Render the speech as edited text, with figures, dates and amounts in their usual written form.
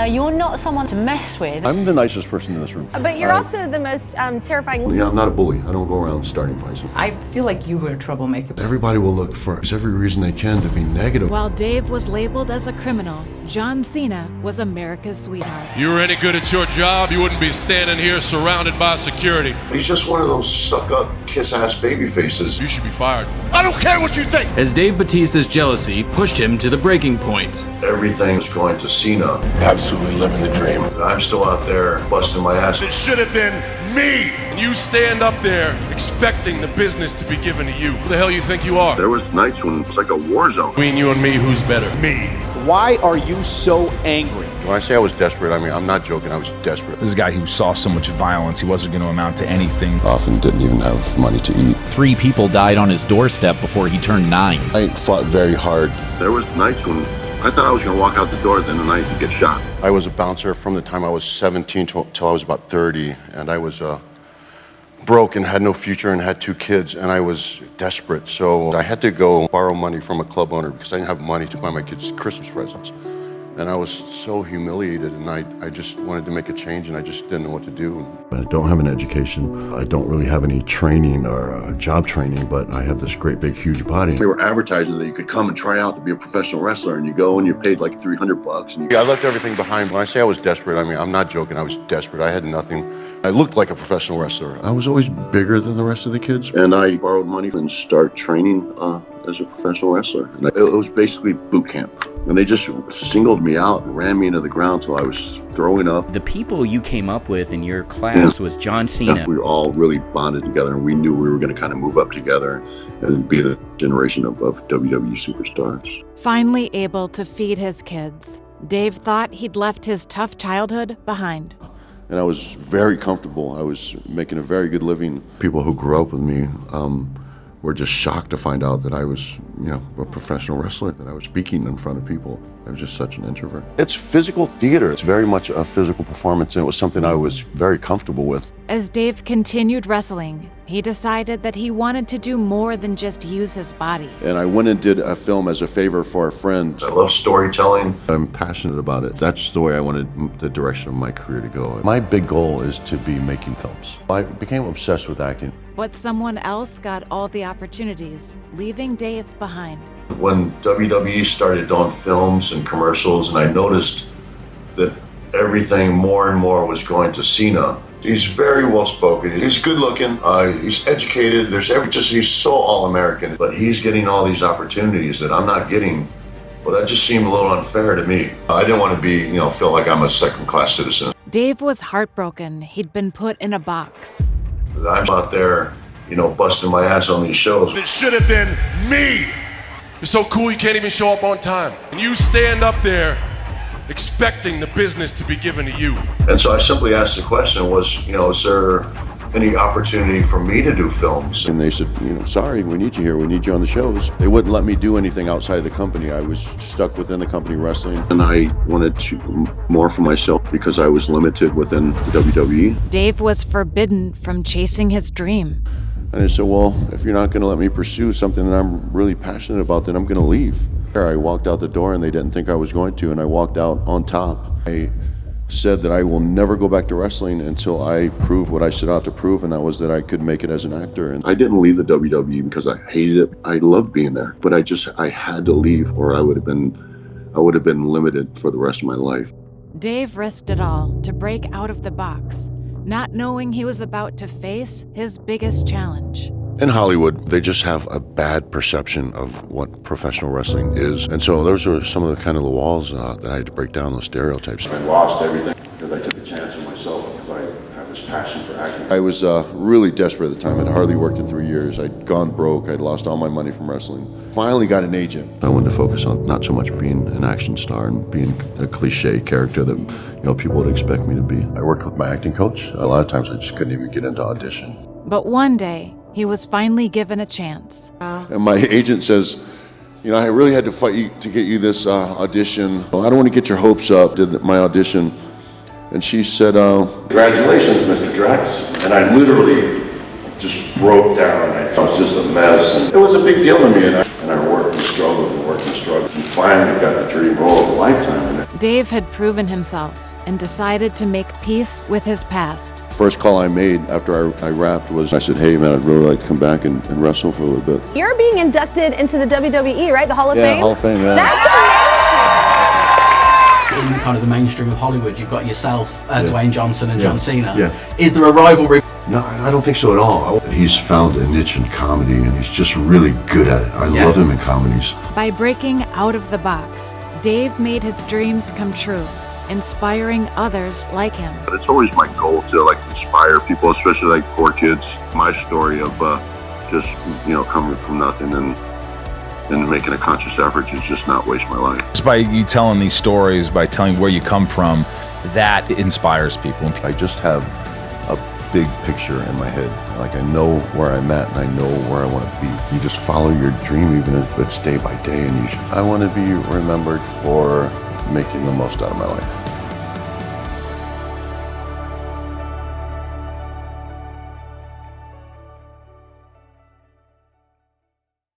You're not someone to mess with. I'm the nicest person in this room. But you're also the most terrifying. Yeah, I'm not a bully. I don't go around starting fights. I feel like you were a troublemaker. Everybody will look for every reason they can to be negative. While Dave was labeled as a criminal, John Cena was America's sweetheart. You were any good at your job, you wouldn't be standing here surrounded by security. He's just one of those suck-up, kiss-ass baby faces. You should be fired. I don't care what you think! As Dave Bautista's jealousy pushed him to the breaking point. Everything's going to Cena. Absolutely living the dream. I'm still out there busting my ass. It should have been me! And you stand up there expecting the business to be given to you. Who the hell you think you are? There was nights when it's like a war zone. Between you and me, who's better? Me. Why are you so angry? When I say I was desperate, I mean, I'm not joking, I was desperate. This is a guy who saw so much violence, he wasn't going to amount to anything. Often didn't even have money to eat. 3 people died on his doorstep before he turned 9. I fought very hard. There was nights when I thought I was going to walk out the door at the end of the night and get shot. I was a bouncer from the time I was 17 till I was about 30, and I was broke and had no future and had 2 kids, and I was desperate. So I had to go borrow money from a club owner because I didn't have money to buy my kids Christmas presents. And I was so humiliated, and I just wanted to make a change, and I just didn't know what to do. I don't have an education. I don't really have any training or job training, but I have this great big huge body. They were advertising that you could come and try out to be a professional wrestler, and you go and you're paid like $300. And I left everything behind. When I say I was desperate, I mean, I'm not joking. I was desperate. I had nothing. I looked like a professional wrestler. I was always bigger than the rest of the kids, and I borrowed money and started training as a professional wrestler. And it was basically boot camp. And they just singled me out and ran me into the ground till I was throwing up. The people you came up with in your class was John Cena. We were all really bonded together, and we knew we were going to kind of move up together and be the generation of WWE superstars. Finally able to feed his kids, Dave thought he'd left his tough childhood behind. And I was very comfortable. I was making a very good living. People who grew up with me were just shocked to find out that I was, a professional wrestler, that I was speaking in front of people. I was just such an introvert. It's physical theater. It's very much a physical performance, and it was something I was very comfortable with. As Dave continued wrestling, he decided that he wanted to do more than just use his body. And I went and did a film as a favor for a friend. I love storytelling. I'm passionate about it. That's the way I wanted the direction of my career to go. My big goal is to be making films. I became obsessed with acting. But someone else got all the opportunities, leaving Dave behind. When WWE started doing films and commercials, and I noticed that everything more and more was going to Cena. He's very well spoken. He's good looking. He's educated. He's so all American. But he's getting all these opportunities that I'm not getting. Well, that just seemed a little unfair to me. I didn't want to be, feel like I'm a second-class citizen. Dave was heartbroken. He'd been put in a box. I'm out there, busting my ass on these shows. It should have been me! You're so cool you can't even show up on time. And you stand up there expecting the business to be given to you. And so I simply asked the question is there any opportunity for me to do films? And they said, sorry, we need you here. We need you on the shows. They wouldn't let me do anything outside the company. I was stuck within the company wrestling. And I wanted more for myself because I was limited within the WWE. Dave was forbidden from chasing his dream. And I said, well, if you're not going to let me pursue something that I'm really passionate about, then I'm going to leave. I walked out the door and they didn't think I was going to, and I walked out on top. I said that I will never go back to wrestling until I prove what I set out to prove, and that was that I could make it as an actor. And I didn't leave the WWE because I hated it. I loved being there, but I had to leave, or I would have been limited for the rest of my life. Dave risked it all to break out of the box, not knowing he was about to face his biggest challenge. In Hollywood, they just have a bad perception of what professional wrestling is. And so those are some of the kind of the walls that I had to break down, those stereotypes. I lost everything because I took a chance on myself because I have this passion for acting. I was really desperate at the time. I'd hardly worked in 3 years. I'd gone broke. I'd lost all my money from wrestling. Finally got an agent. I wanted to focus on not so much being an action star and being a cliche character that people would expect me to be. I worked with my acting coach. A lot of times I just couldn't even get into audition. But one day, he was finally given a chance. And my agent says, I really had to fight you to get you this audition. Well, I don't want to get your hopes up. Did my audition. And she said, congratulations, Mr. Drax. And I literally just broke down. I was just a mess. And it was a big deal to me. And I worked and struggled and worked and struggled. And finally got the dream role of a lifetime in it. Dave had proven himself and decided to make peace with his past. First call I made after I rapped was, I said, hey man, I'd really like to come back and wrestle for a little bit. You're being inducted into the WWE, right? The Hall of Fame? Yeah, Hall of Fame, yeah. That's amazing! In kind of the mainstream of Hollywood, you've got yourself, Dwayne Johnson and John Cena. Yeah. Is there a rivalry? No, I don't think so at all. He's found a niche in comedy and he's just really good at it. I love him in comedies. By breaking out of the box, Dave made his dreams come true, inspiring others like him. But it's always my goal to inspire people, especially poor kids. My story of just coming from nothing and making a conscious effort to just not waste my life. Just by you telling these stories, by telling where you come from, that inspires people. I just have a big picture in my head. I know where I'm at and I know where I want to be. You just follow your dream even if it's day by day, and I want to be remembered for making the most out of my life.